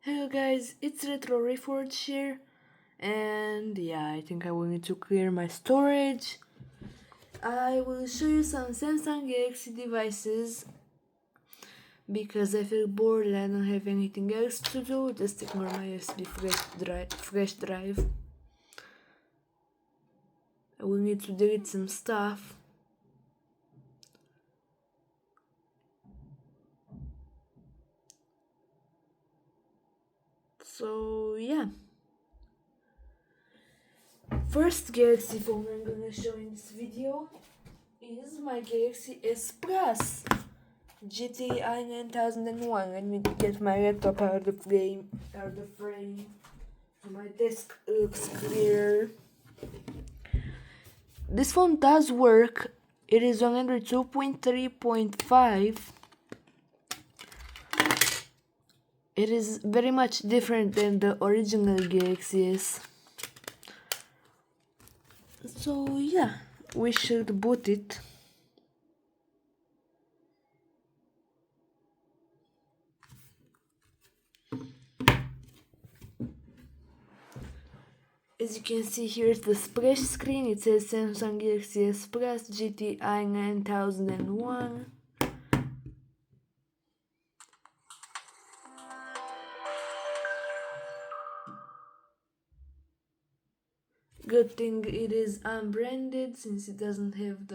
Hello guys, it's Retro Reforged here, and yeah, I think I will need to clear my storage. I will show you some Samsung Galaxy devices because I feel bored and I don't have anything else to do, just ignore my USB flash drive. I will need to delete some stuff. So yeah. First Galaxy phone I'm gonna show in this video is my Galaxy S Plus GTI 9001. Let me get my laptop out of the frame, so my desk looks clear. This phone does work. It is on Android 2.3.5. It is very much different than the original Galaxy S. So yeah, we should boot it. As you can see, here's the splash screen. It says Samsung Galaxy S Plus GTI 9001. Good thing it is unbranded since it doesn't have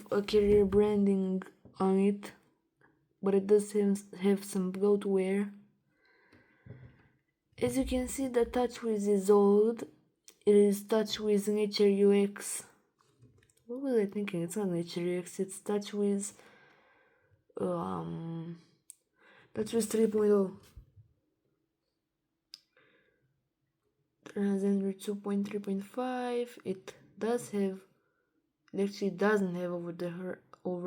a carrier branding on it, but it does have some bloatware. As you can see, the TouchWiz is old. It is TouchWiz Nature UX. What was I thinking? It's not Nature UX, it's TouchWiz TouchWiz 3.0. It has Android 2.3.5. It actually doesn't have over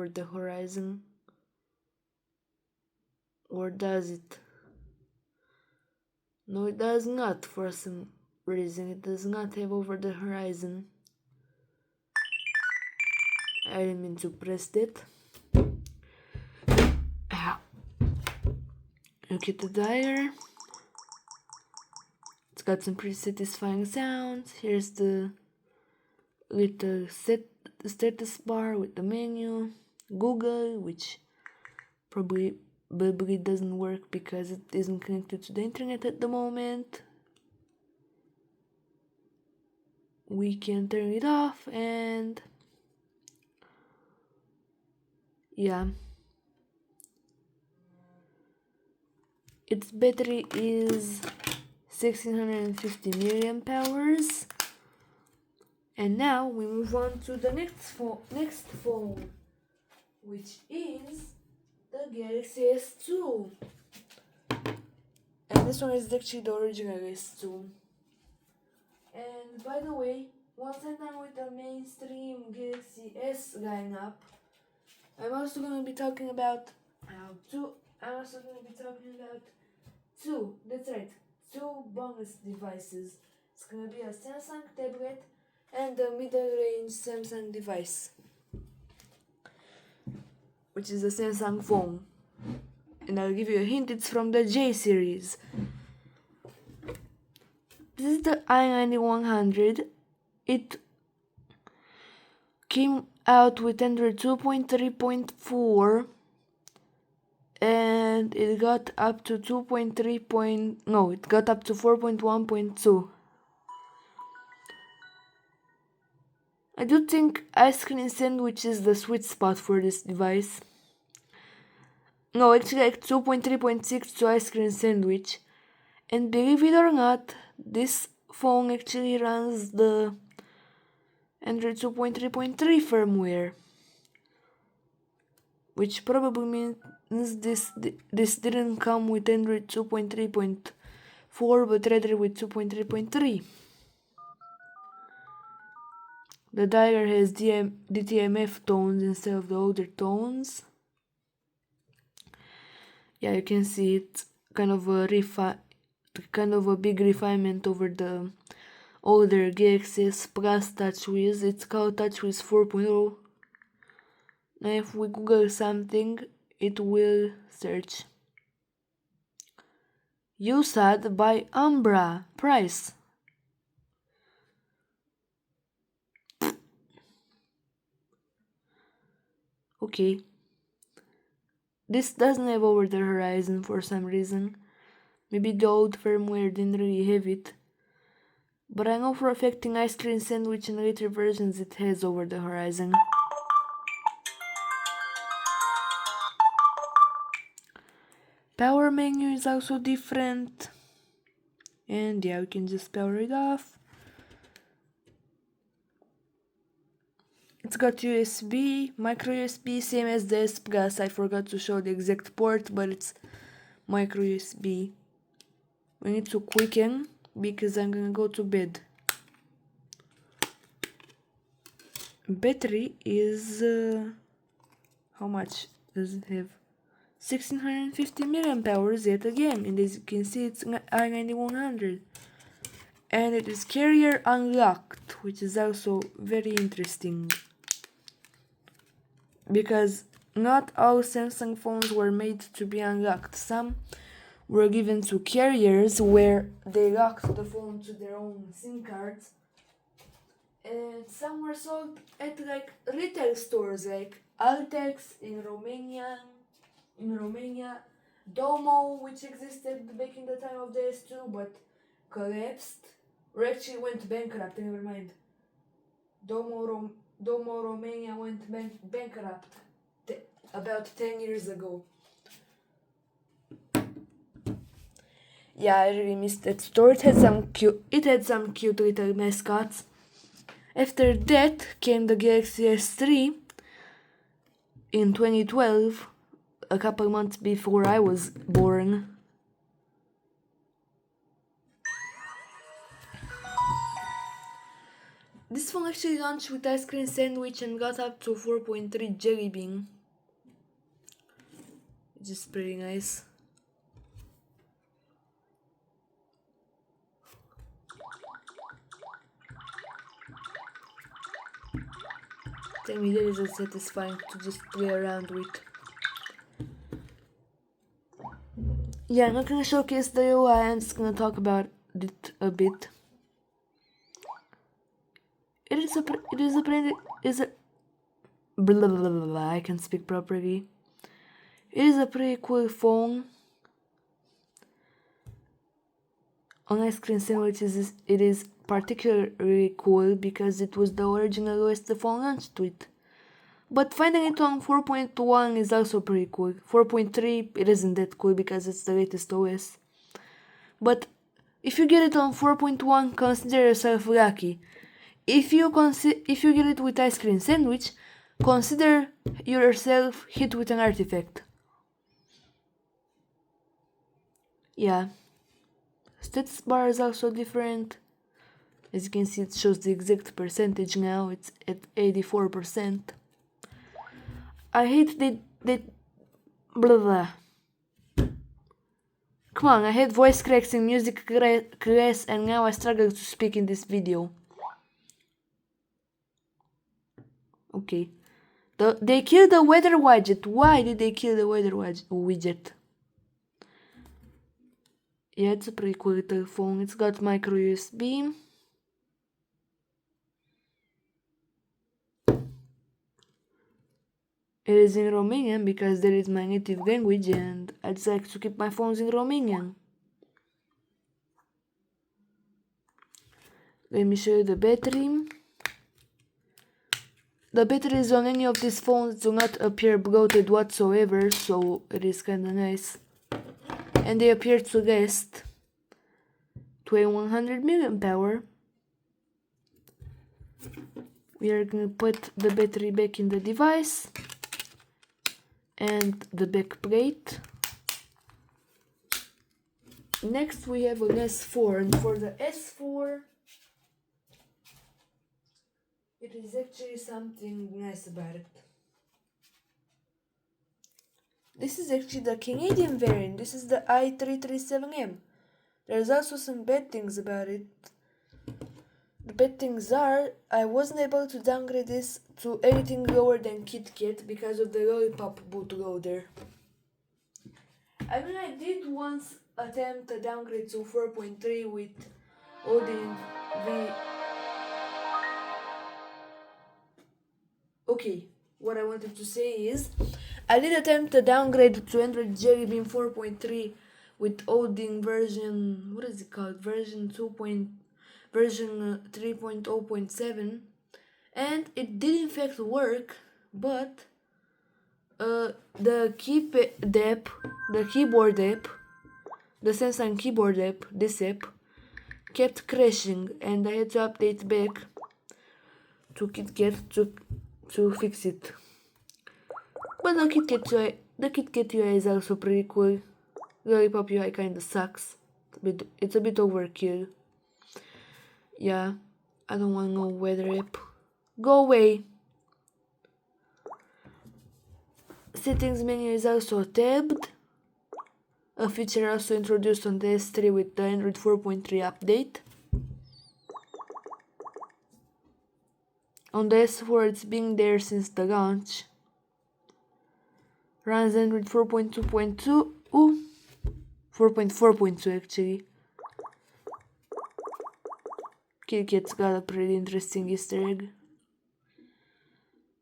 the horizon. Or does it? No, it does not. For some reason, it does not have over the horizon. I didn't mean to press that. Look at the dial. It's got some pretty satisfying sounds. Here's the little status bar with the menu. Google, which probably doesn't work because it isn't connected to the internet at the moment. We can turn it off, and yeah, its battery is 1650 milliamp hours. And now we move on to the next phone, which is the Galaxy S2. And this one is actually the original S2. And by the way, once I'm done with the mainstream Galaxy S lineup, I'm also going to be talking about two. That's right, two bonus devices. It's going to be a Samsung tablet and a middle-range Samsung device, which is a Samsung phone. And I'll give you a hint, it's from the J series. This is the i9100. It came out with Android 2.3.4 and it got up to 4.1.2. I do think ice cream sandwich is the sweet spot for this device. No, actually like 2.3.6 to ice cream sandwich. And believe it or not, this phone actually runs the Android 2.3.3 firmware, which probably means this didn't come with Android 2.3.4 but rather with 2.3.3. The dial has DTMF tones instead of the older tones. Yeah, you can see it's kind of a big refinement over the older Galaxy S Plus TouchWiz. It's called TouchWiz 4.0. Now if we Google something, it will search. USAD by Umbra. Price. Okay. This doesn't have over the horizon for some reason. Maybe the old firmware didn't really have it. But I know for a fact in ice cream sandwich and later versions it has over the horizon. Power menu is also different. And yeah, we can just power it off. It's got USB, micro USB, same as the S Plus. I forgot to show the exact port, but it's micro USB. We need to quicken because I'm gonna go to bed. Battery is how much does it have? 1650 milliamp hours yet again, and as you can see it's i9100, and it is carrier unlocked, which is also very interesting because not all Samsung phones were made to be unlocked. Some were given to carriers where they locked the phone to their own SIM cards, and some were sold at like retail stores like Altex in Romania, Domo, which existed back in the time of the S2 but collapsed, or actually went bankrupt, never mind. Domo Romania went bankrupt about 10 years ago. Yeah, I really missed that store. It had some cute little mascots. After that came the Galaxy S3 in 2012, a couple months before I was born. This phone actually launched with ice cream sandwich and got up to 4.3 jelly bean, which is pretty nice. Tell me that is satisfying to just play around with. Yeah, I'm not gonna showcase the UI, I'm just gonna talk about it a bit. I can speak properly. It is a pretty cool phone. On ice cream sandwiches, it is particularly cool because it was the original OS the phone launched with. But finding it on 4.1 is also pretty cool. 4.3, it isn't that cool because it's the latest OS. But if you get it on 4.1, consider yourself lucky. If you get it with ice cream sandwich, consider yourself hit with an artifact. Yeah. Status bar is also different. As you can see, it shows the exact percentage now. It's at 84%. I hate that blah blah. Come on, I had voice cracks in music class and now I struggle to speak in this video. Okay. They killed the weather widget. Why did they kill the weather widget? Yeah, it's a pretty cool little phone. It's got micro USB. It is in Romanian because that is my native language and I just like to keep my phones in Romanian. Let me show you the battery. The batteries on any of these phones do not appear bloated whatsoever, so it is kinda nice. And they appear to last 2100 milliamp hour. We are gonna put the battery back in the device and the back plate. Next we have an S4, and for the S4 it is actually something nice about it. This is actually the Canadian variant. This is the i337M. There's also some bad things about it. The bad things are, I wasn't able to downgrade this to anything lower than KitKat because of the Lollipop bootloader. I mean, I did once attempt a downgrade to 4.3 with Odin V. Okay, what I wanted to say is, I did attempt a downgrade to Android Jelly Bean 4.3 with Odin version, what is it called? Version 3.0.7, and it did in fact work, but the keyboard app, the Samsung keyboard app, this app, kept crashing, and I had to update back to KitKat to fix it. But the KitKat UI is also pretty cool. Lollipop UI kinda sucks. It's a bit overkill. Yeah, I don't want no weather app. Go away. Settings menu is also tabbed. A feature also introduced on the S3 with the Android 4.3 update. On the S4 it's been there since the launch. Runs Android 4.2.2. 4.4.2 actually. KitKat's got a pretty interesting Easter egg.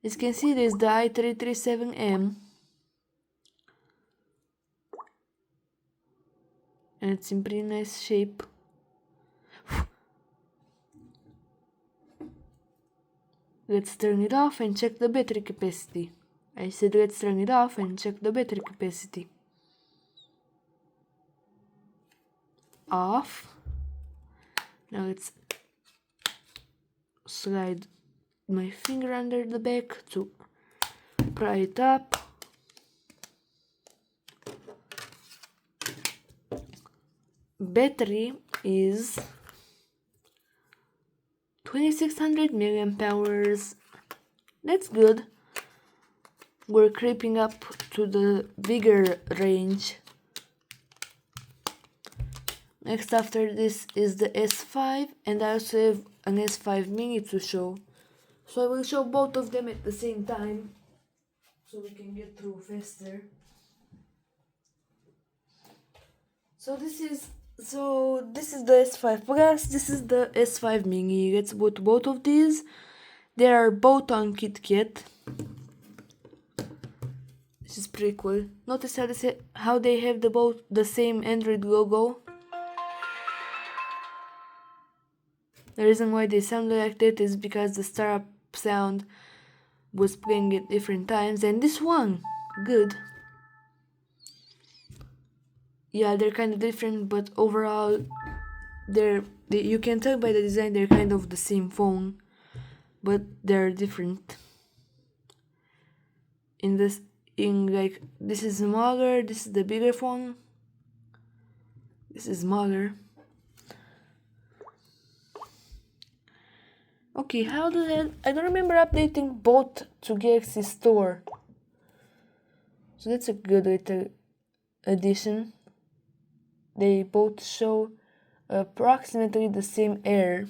As you can see, there's the i337M. And it's in pretty nice shape. Let's turn it off and check the battery capacity. I said let's turn it off and check the battery capacity. Off. Now let's slide my finger under the back to pry it up. Battery is 2600 milliamp hours. That's good. We're creeping up to the bigger range. Next after this is the S5, and I also have an S5 mini to show. So I will show both of them at the same time, so we can get through faster. So this is the S5 Plus, this is the S5 mini. Let's boot both of these. They are both on KitKat. This is pretty cool. Notice how they have both the same Android logo. The reason why they sound like that is because the startup sound was playing at different times, and this one, good. Yeah, they're kind of different, but overall, you can tell by the design they're kind of the same phone, but they're different. This is smaller, this is the bigger phone. This is smaller. Okay, I don't remember updating both to Galaxy Store. So that's a good little addition. They both show approximately the same error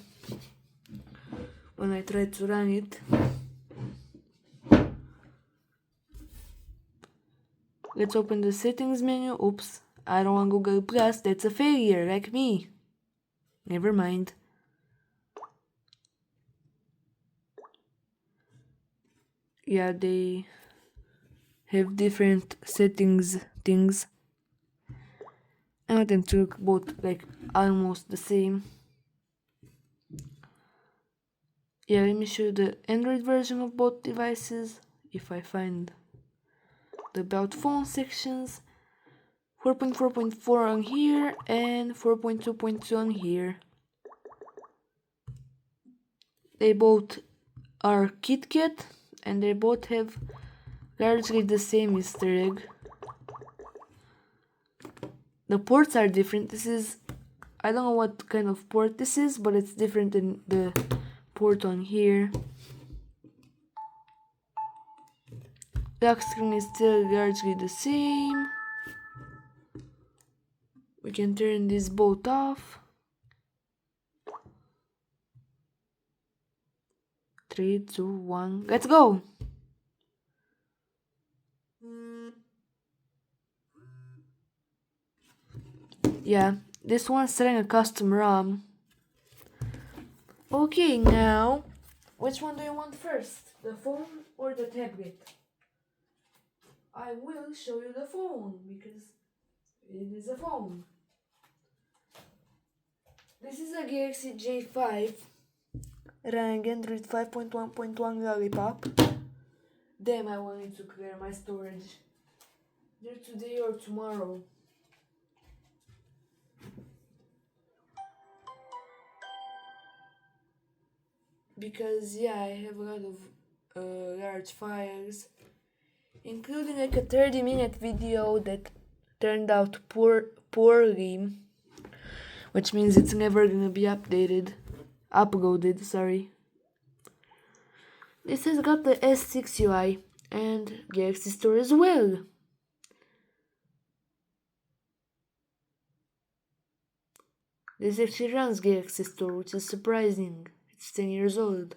when I try to run it. Let's open the settings menu. Oops, I don't want Google Plus. That's a failure, like me. Never mind. Yeah, they have different settings things. I want them to look both like almost the same. Yeah, let me show you the Android version of both devices if I find the about phone sections. 4.4.4 on here and 4.2.2 on here. They both are KitKat and they both have largely the same Easter egg. The ports are different. I don't know what kind of port this is, but it's different than the port on here. Lock screen is still largely the same. We can turn this both off. 3, 2, 1, let's go! Yeah, this one's selling a custom ROM. Okay, now, which one do you want first? The phone or the tablet? I will show you the phone because it is a phone. This is a Galaxy J5 running Android 5.1.1 Lollipop. Damn, I will need to clear my storage. Either today or tomorrow. Because yeah, I have a lot of large files, including like a 30-minute video that turned out poorly, which means it's never gonna be uploaded, sorry. This has got the S6 UI and Galaxy Store as well. This actually runs Galaxy Store, which is surprising. It's 10 years old.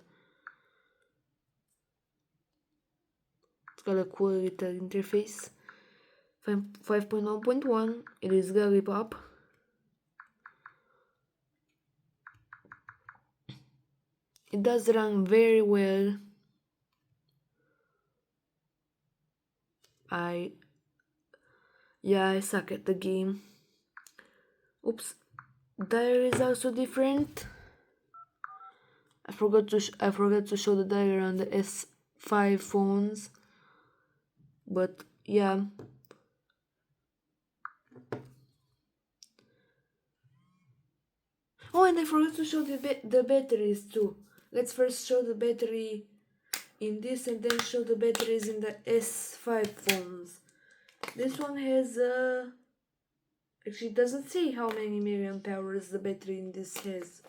It's got a cool little interface. 5.1.1, it is Lollipop. It does run very well. I suck at the game. Oops. Diary is also different. I forgot to show the diary on the S5 phones. But yeah. Oh, and I forgot to show the batteries too. Let's first show the battery in this and then show the batteries in the S5 phones. This one has actually doesn't say how many milliamp hours the battery in this has.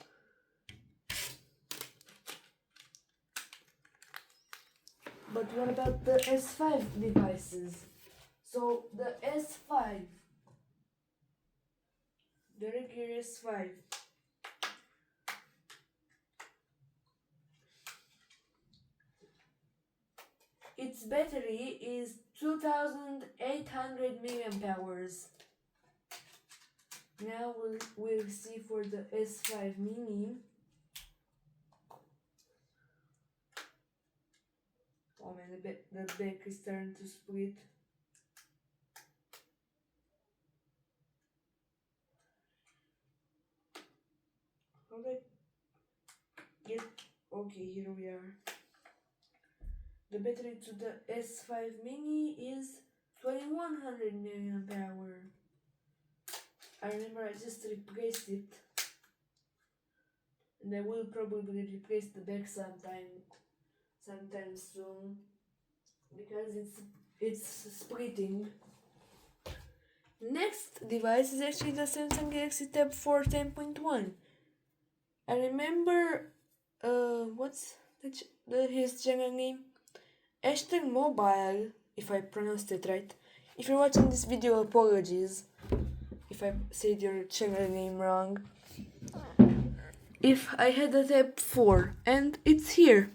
But what about the S5 devices? So the S5, the regular S5, its battery is 2800 milliamp hours. Now we'll see for the S5 mini. Oh man, the back is starting to split. How do I get... Okay, here we are. The battery to the S5 mini is 2100 milliamp hour. I remember I just replaced it. And I will probably replace the back sometime soon, because it's splitting. Next device is actually the Samsung Galaxy Tab 4 10.1. I remember what's his channel name? Ashton Mobile, if I pronounced it right. If you're watching this video, apologies if I said your channel name wrong. If I had a Tab 4 and it's here.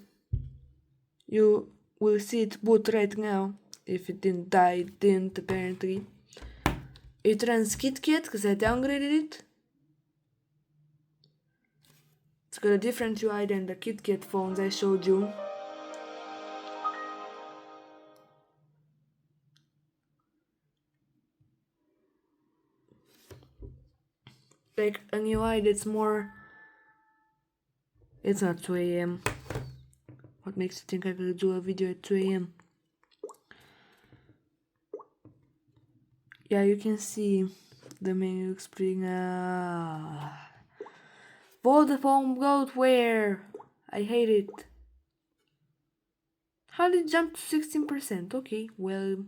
You will see it boot right now. If it didn't die, it didn't apparently. It runs KitKat because I downgraded it. It's got a different UI than the KitKat phones I showed you. Like an UI that's more... It's not 2 AM. What makes you think I could do a video at 2 AM? Yeah, you can see the menu looks pretty... Vodafone bloatware! I hate it. How did it jump to 16%? Okay, well...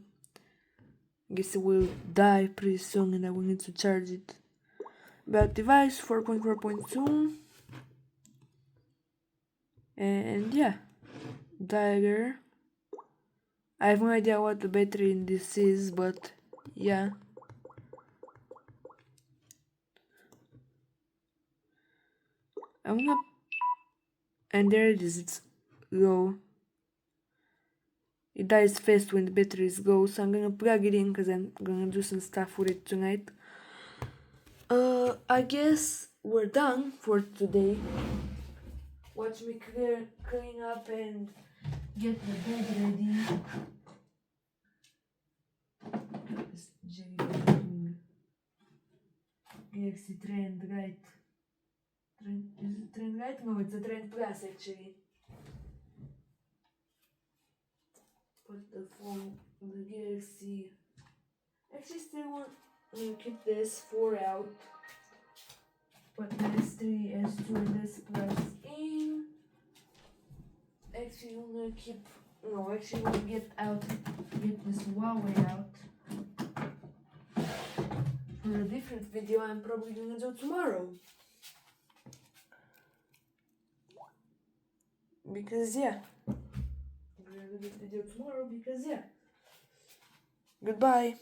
I guess it will die pretty soon and I will need to charge it. About device 4.4.2. And yeah, dagger. I have no idea what the battery in this is, but yeah. I'm gonna... And there it is, it's low. It dies fast when the battery is low, so I'm gonna plug it in because I'm gonna do some stuff with it tonight. I guess we're done for today. Watch me clean up and get the bed ready. This jelly bean Galaxy Trend Right. Is it Trend Right? No, it's a Trend Plus actually. Put the phone, the Galaxy. Actually, still want to keep this 4 out. Put the S3, S2, and S Plus in. Actually, I'm gonna keep. No, actually, I'm gonna get this Huawei out for a different video I'm probably gonna do tomorrow. Because, yeah. I'm gonna do this video tomorrow because, yeah. Goodbye.